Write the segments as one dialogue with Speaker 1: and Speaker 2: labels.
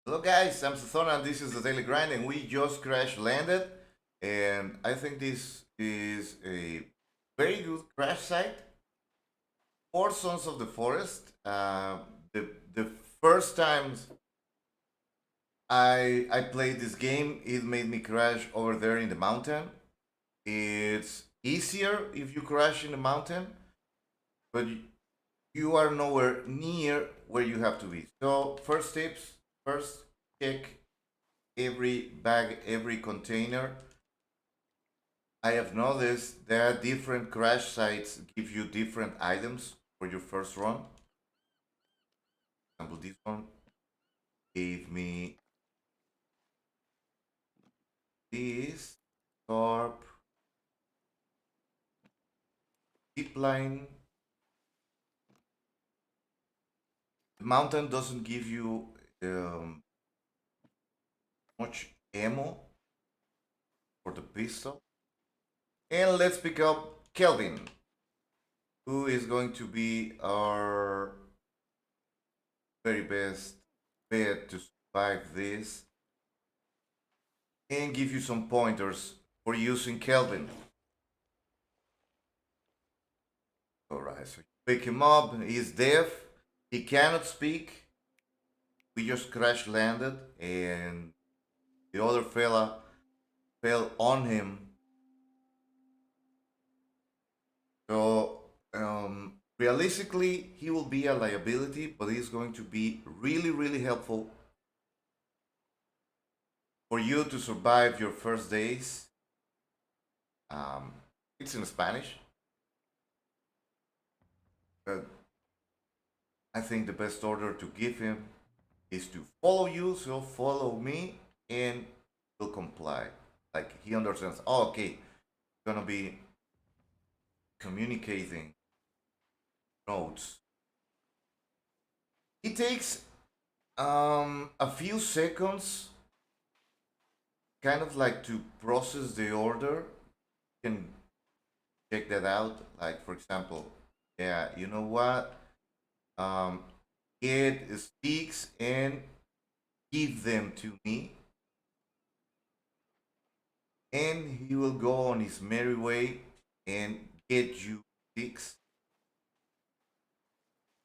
Speaker 1: Hello guys, I'm Sathona and this is the Daily Grind and we just crash landed and I think this is a very good crash site for Sons of the Forest. The first time I played this game, it made me crash over there in the mountain. It's easier if you crash in the mountain, but you are nowhere near where you have to be. So first tips, first check every bag, every container. I have noticed that different crash sites give you different items for your first run. For example, this one gave me this tarp, zip line. The mountain doesn't give you much ammo for the pistol. And let's pick up Kelvin, who is going to be our very best bet to survive this and give you some pointers for using Kelvin. Alright, so you pick him up, he's deaf, he cannot speak. We just crash landed and the other fella fell on him. So realistically he will be a liability, but he's going to be really helpful for you to survive your first days. Um, it's in Spanish, but I think the best order to give him is to follow you, so follow me and will comply. Like he understands, oh, okay, gonna be communicating notes. It takes a few seconds kind of like to process the order. You can check that out. Like for example, yeah, you know what? Um it speaks and give them to me and he will go on his merry way and get you six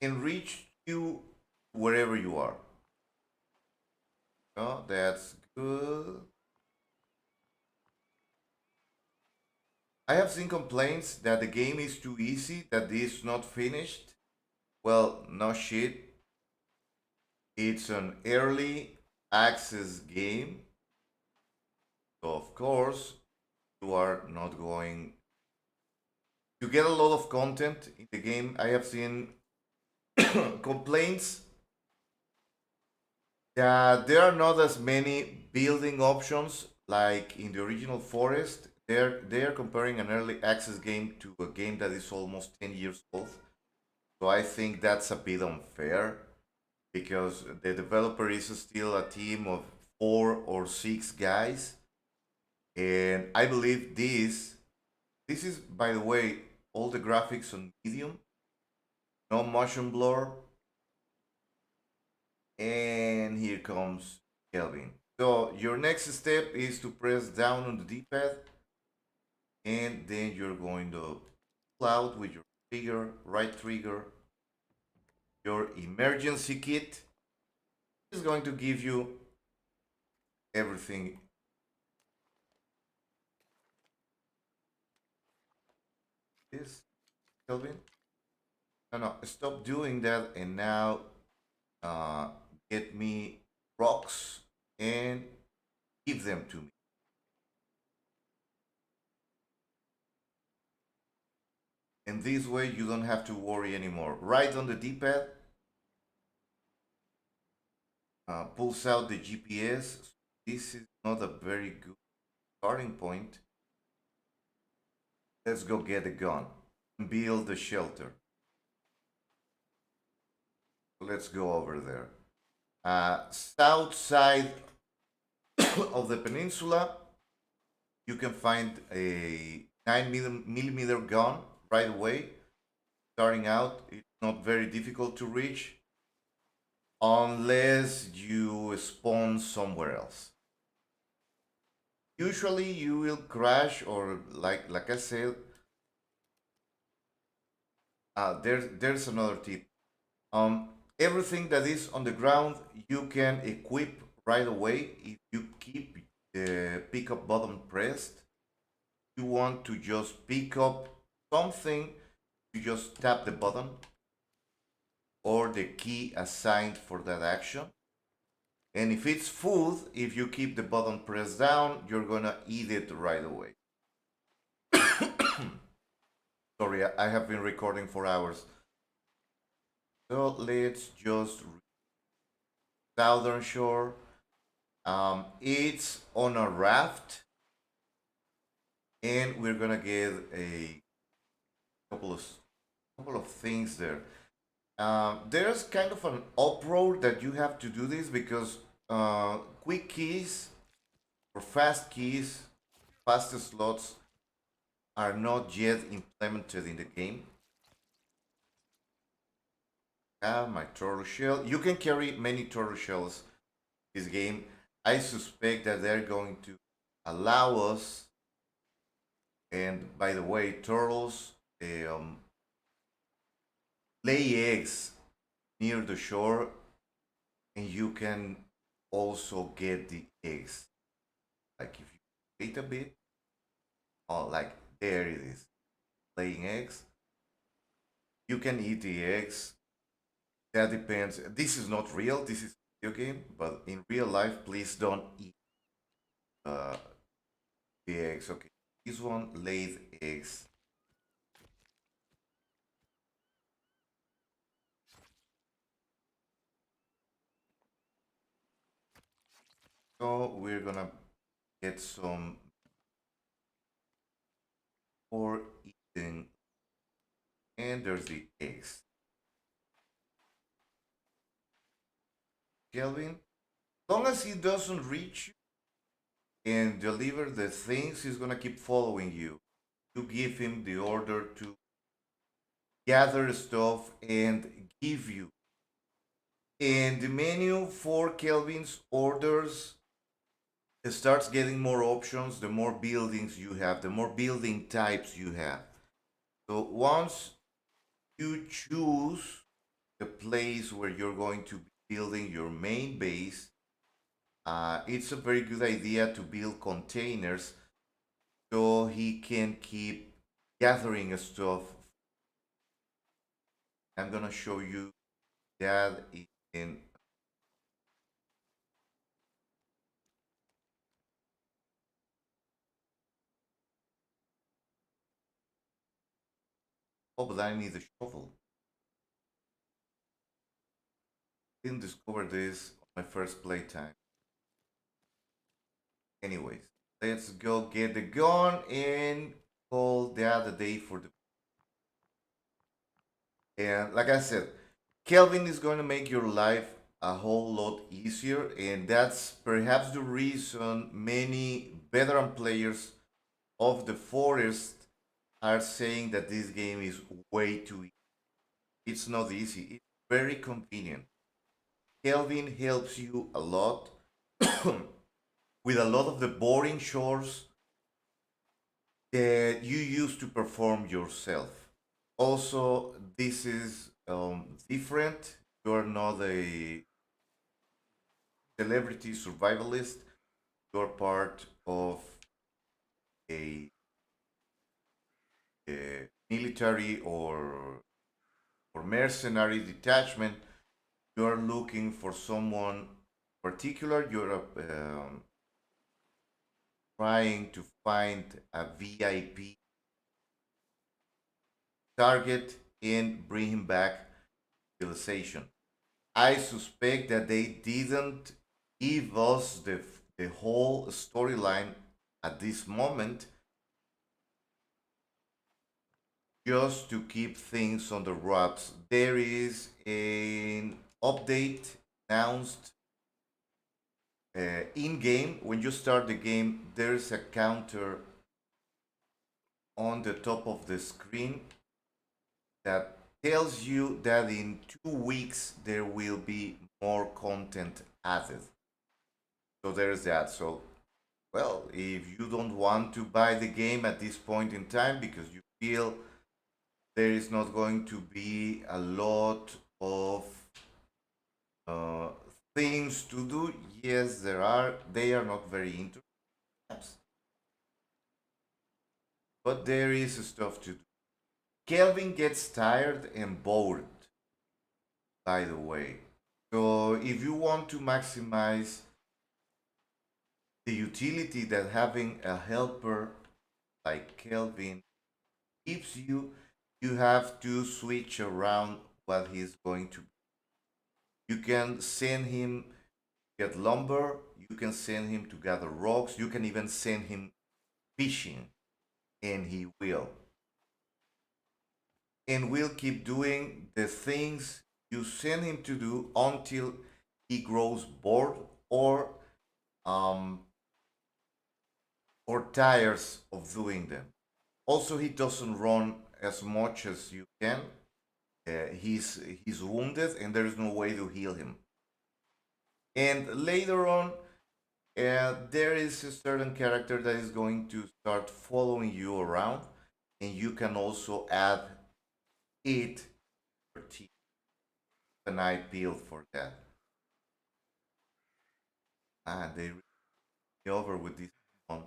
Speaker 1: and reach you wherever you are. Oh, that's good. I have seen complaints that the game is too easy, that this is not finished. Well, no shit. It's an early access game. So, of course, you are not going to get a lot of content in the game. I have seen complaints there are not as many building options like in the original Forest. They're comparing an early access game to a game that is almost 10 years old. So I think that's a bit unfair because the developer is still a team of 4 or 6 guys. And I believe this is, by the way, all the graphics on medium, no motion blur, and here comes Kelvin. So your next step is to press down on the D-pad and then you're going to pull out with your trigger, right trigger, your emergency kit. Is going to give you everything. This, Kelvin? No, stop doing that and now uh, get me rocks and give them to me. And this way you don't have to worry anymore. Right on the D-pad, pulls out the GPS. This is not a very good starting point. Let's go get a gun. Build a shelter. Let's go over there. South side of the peninsula, you can find a 9mm gun right away. Starting out, it's not very difficult to reach. unless you spawn somewhere else. Usually you will crash, or like I said, there's another tip. Um, Everything that is on the ground you can equip right away if you keep the pickup button pressed. You want to just pick up something, you just tap the button or the key assigned for that action. And if it's food, if you keep the button pressed down, you're gonna eat it right away. Sorry, I have been recording for hours. So let's just Southern Shore. It's on a raft, and we're gonna get a couple of couple of things there. There's kind of an uproar that you have to do this because quick keys or fast keys, fastest slots are not yet implemented in the game. My turtle shell. You can carry many turtle shells this game. I suspect that they're going to allow us. And by the way, turtles lay eggs near the shore, and you can also get the eggs. Like if you wait a bit, oh, like there it is, laying eggs. You can eat the eggs. That depends. This is not real. This is a video game, but in real life, please don't eat uh, the eggs. Okay, this one laid eggs. So we're gonna get some for eating, and there's the eggs. Kelvin, long as he doesn't reach you and deliver the things, he's gonna keep following you. You give him the order to gather stuff and give you. And the menu for Kelvin's orders, it starts getting more options the more buildings you have, the more building types you have. So once you choose the place where you're going to be building your main base, it's a very good idea to build containers so he can keep gathering stuff. I'm gonna show you that in. Oh, but I need a shovel. Didn't discover this on my first playtime. Anyways, let's go get the gun and call that a day for the. And like I said, Kelvin is going to make your life a whole lot easier, and that's perhaps the reason many veteran players of the forest are saying that this game is way too easy. It's not easy. It's very convenient. Kelvin helps you a lot with a lot of the boring chores that you used to perform yourself. Also, this is different. You're not a celebrity survivalist. You're part of a military or mercenary detachment. You're looking for someone particular. You're trying to find a VIP target and bring him back to civilization. I suspect that they didn't give us the whole storyline at this moment just to keep things on the ropes. There is an update announced in game. When you start the game, there's a counter on the top of the screen that tells you that in 2 weeks there will be more content added. So there's that. So, well, if you don't want to buy the game at this point in time because you feel there is not going to be a lot of uh, things to do, yes, there are. They are not very interesting, but there is stuff to do. Kelvin gets tired and bored, by the way. So if you want to maximize the utility that having a helper like Kelvin gives you, you have to switch around what he's going to. You can send him get lumber, you can send him to gather rocks, you can even send him fishing, and he will. And will keep doing the things you send him to do until he grows bored or um, or tires of doing them. Also, he doesn't run as much as you can. He's wounded, and there is no way to heal him. And later on, there is a certain character that is going to start following you around, and you can also add it or team an eye peeled for that. Ah, they really over with this one.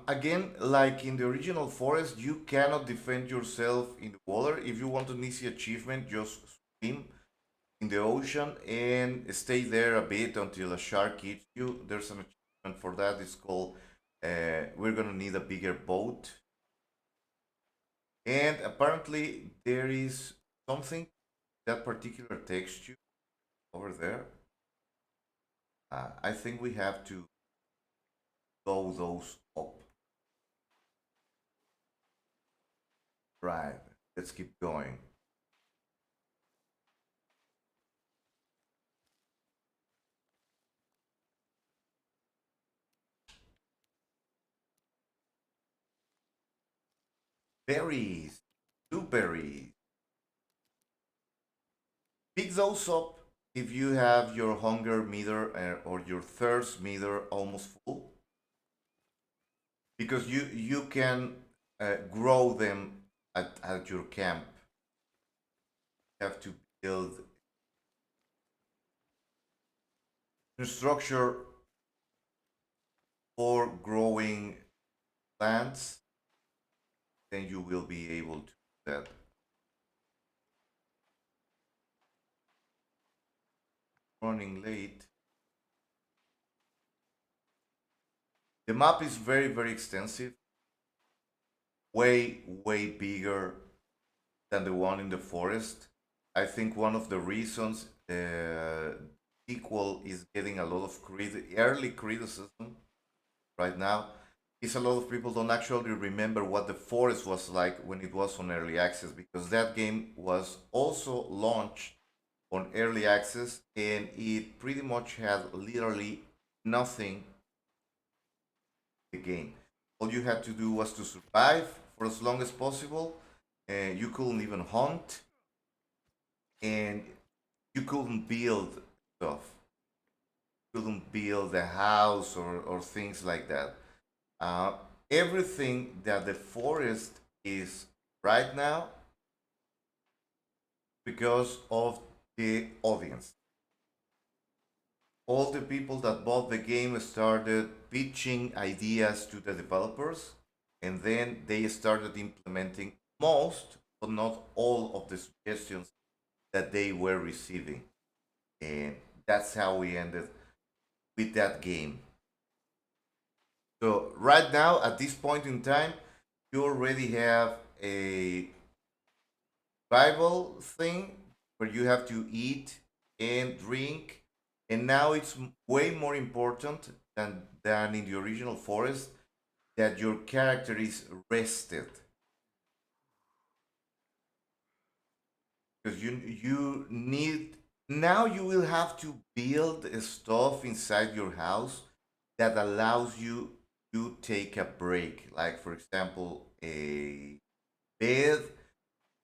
Speaker 1: Again, like in the original forest, you cannot defend yourself in the water. If you want an easy achievement, just swim in the ocean and stay there a bit until a shark eats you. There's an achievement for that. It's called we're gonna need a bigger boat. And apparently there is something that particular texture over there. I think we have to blow those up. Right. Let's keep going. Berries, blueberries. Pick those up if you have your hunger meter or your thirst meter almost full, because you can grow them at your camp. You have to build a structure for growing plants, then you will be able to do that. Running late. The map is very extensive, way bigger than the one in the forest. I think one of the reasons sequel is getting a lot of early criticism right now is a lot of people don't actually remember what the forest was like when it was on early access, because that game was also launched on early access and it pretty much had literally nothing in the game. All you had to do was to survive for as long as possible. You couldn't even hunt, and you couldn't build stuff. You couldn't build a house or things like that. Uh, Everything that the forest is right now because of the audience. All the people that bought the game started pitching ideas to the developers, and then they started implementing most, but not all, of the suggestions that they were receiving. And that's how we ended with that game. So right now, at this point in time, you already have a Bible thing where you have to eat and drink, and now it's way more important than in the original forest that your character is rested, because you now you will have to build stuff inside your house that allows you to take a break. Like, for example, a bed,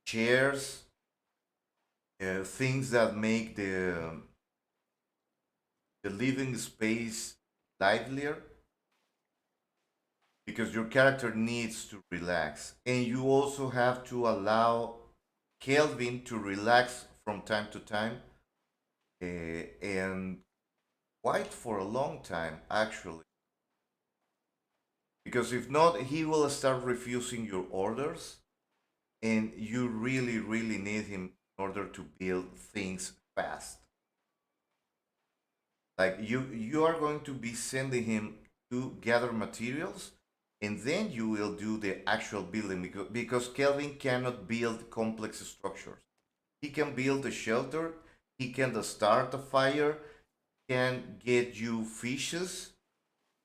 Speaker 1: chairs, things that make the living space livelier because your character needs to relax. And you also have to allow Kelvin to relax from time to time, and quite for a long time, actually. Because if not, he will start refusing your orders, and you really, really need him in order to build things fast. Like you are going to be sending him to gather materials, and then you will do the actual building because Kelvin cannot build complex structures. He can build a shelter, he can start a fire, can get you fishes,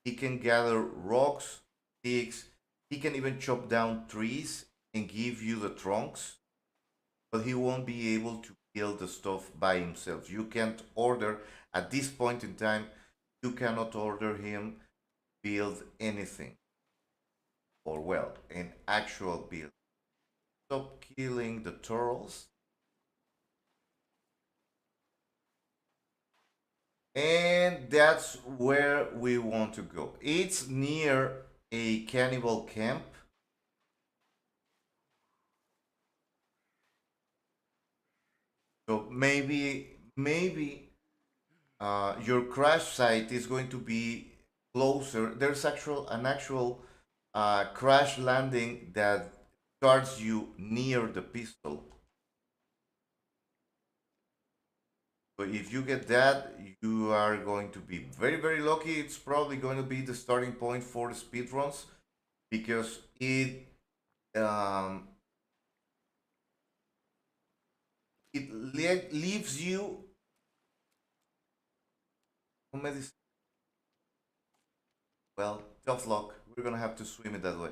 Speaker 1: he can gather rocks, sticks, he can even chop down trees and give you the trunks, but he won't be able to build the stuff by himself. You can't order, at this point in time, you cannot order him build anything, or well, an actual build. Stop killing the turtles. And that's where we want to go. It's near a cannibal camp. So maybe your crash site is going to be closer. There's an actual crash landing that starts you near the pistol. So if you get that, you are going to be very, very lucky. It's probably going to be the starting point for the speedruns because um, it leaves you. Well, tough luck. We're gonna have to swim it that way.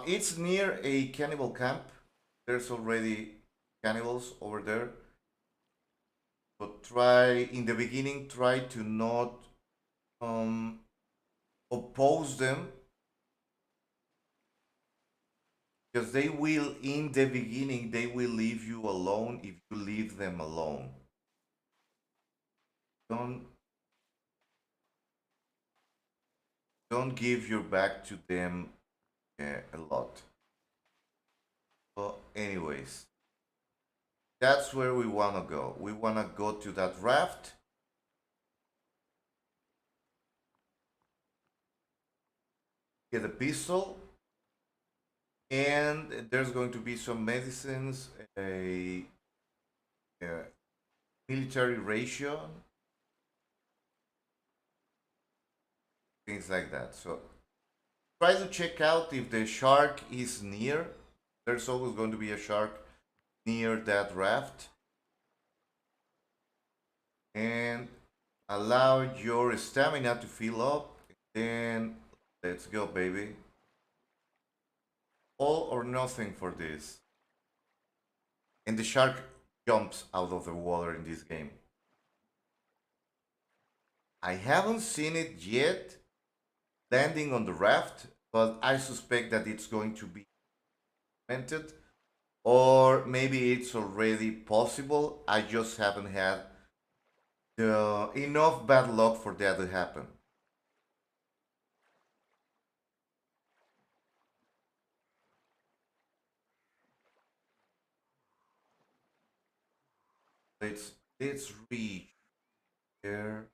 Speaker 1: It's near a cannibal camp. There's already cannibals over there. But try in the beginning, try to not um, oppose them because they will, in the beginning, they will leave you alone if you leave them alone. Don't don't give your back to them a lot. But anyways, that's where we wanna go. We wanna go to that raft, get a pistol, and there's going to be some medicines, a military ration, things like that. So try to check out if the shark is near. There's always going to be a shark near that raft, and allow your stamina to fill up. Then let's go, baby. All or nothing for this. And the shark jumps out of the water in this game. I haven't seen it yet landing on the raft, but I suspect that it's going to be implemented, or maybe it's already possible. I just haven't had enough bad luck for that to happen. Let's reach there.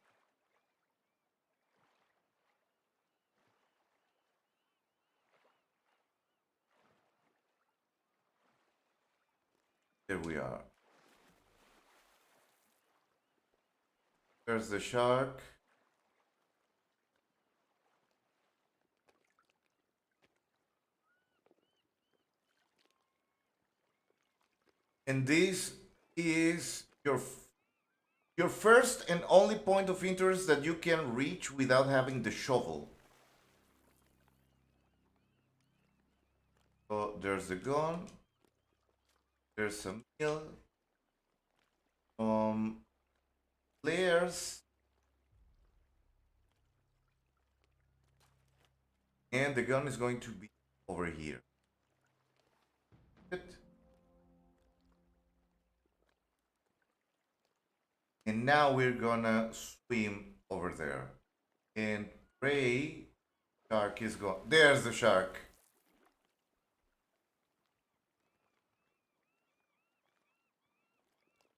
Speaker 1: There we are. There's the shark. And this is your first and only point of interest that you can reach without having the shovel. So there's the gun. There's some meal. Um, flares, and the gun is going to be over here. Good. And now we're gonna swim over there. And pray shark is gone. There's the shark.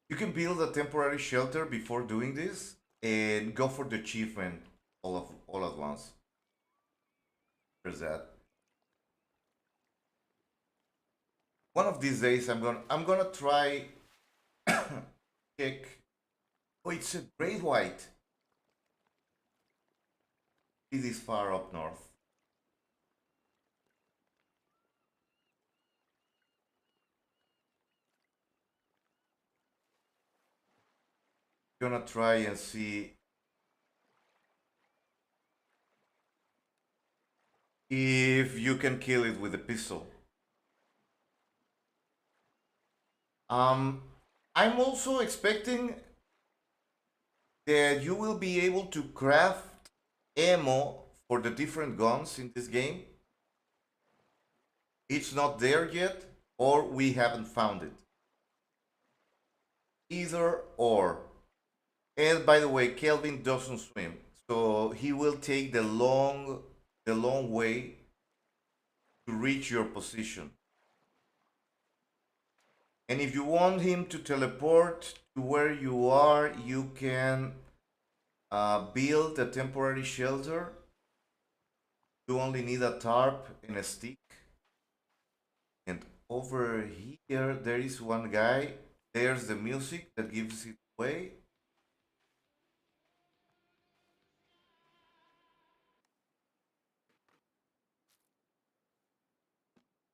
Speaker 1: You can build a temporary shelter before doing this and go for the achievement all at once. There's that. One of these days I'm gonna try kick. Oh, it's a great white. It is far up north. Gonna try and see if you can kill it with a pistol. Um, I'm also expecting that you will be able to craft ammo for the different guns in this game. It's not there yet, or we haven't found it. Either or. And by the way, Kelvin doesn't swim, so he will take the long way to reach your position. And if you want him to teleport to where you are, you can build a temporary shelter. You only need a tarp and a stick. And over here, there is one guy. There's the music that gives it away.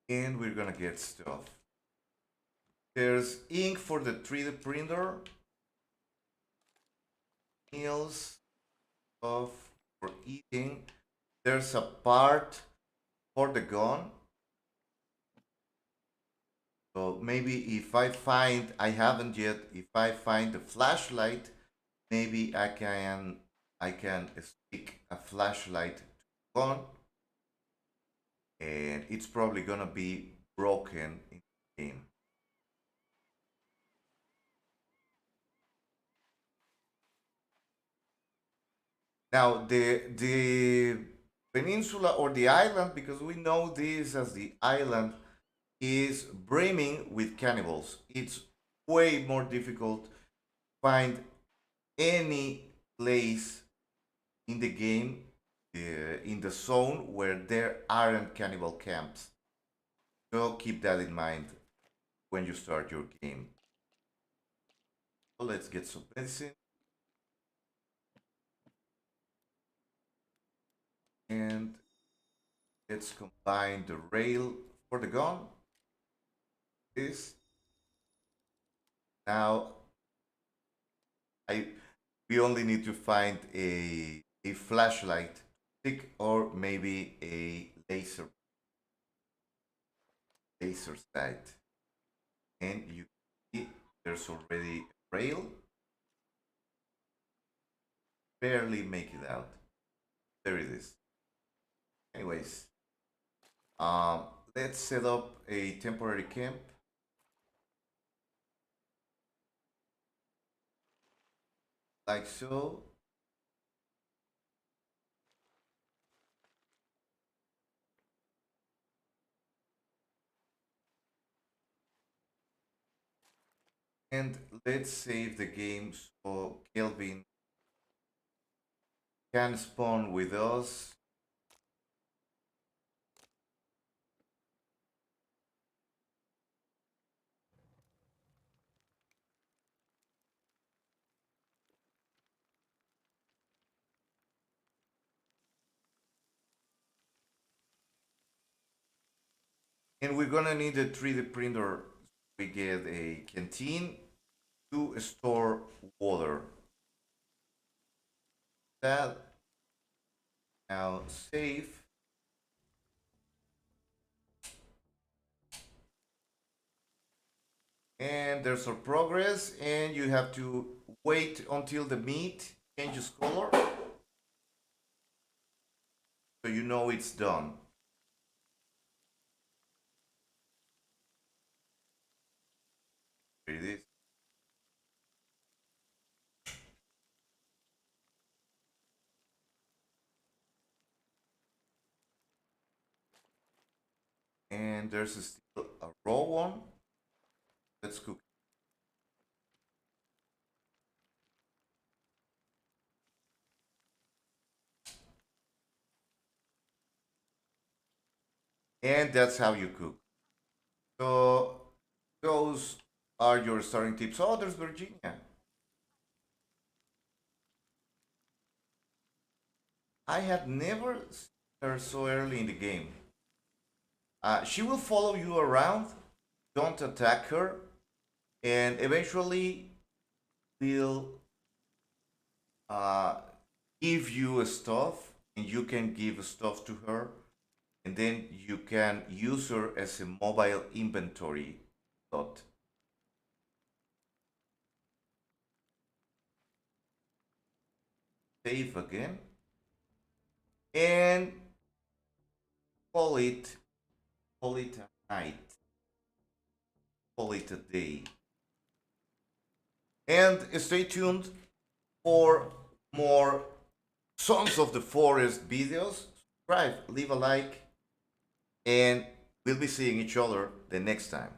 Speaker 1: And we're gonna get stuff. There's ink for the 3D printer. Meals, stuff for eating. There's a part for the gun. So maybe if I haven't yet, if I find the flashlight, maybe I can stick a flashlight to the gun, and it's probably gonna be broken in the game. Now the peninsula or the island, because we know this as the island, is brimming with cannibals. It's way more difficult to find any place in the game, in the zone where there aren't cannibal camps. So keep that in mind when you start your game. So let's get some medicine and let's combine the rail for the gun. This now I we only need to find a flashlight stick or maybe a laser sight. And you see there's already a rail. Barely make it out. There it is. Anyways, um, let's set up a temporary camp like so. And let's save the game so Kelvin can spawn with us. And we're gonna need a 3D printer. We get a canteen to store water. That now save. And there's our progress, and you have to wait until the meat changes color so you know it's done. Here it is. And there's still a raw one. Let's cook. And that's how you cook. So those are your starting tips. Oh, there's Virginia. I had never seen her so early in the game. She will follow you around. Don't attack her, and eventually will uh, give you stuff, and you can give stuff to her, and then you can use her as a mobile inventory slot. Save again, and call it call it a night, call it a day, and stay tuned for more Sons of the Forest videos. Subscribe, leave a like, and we'll be seeing each other the next time.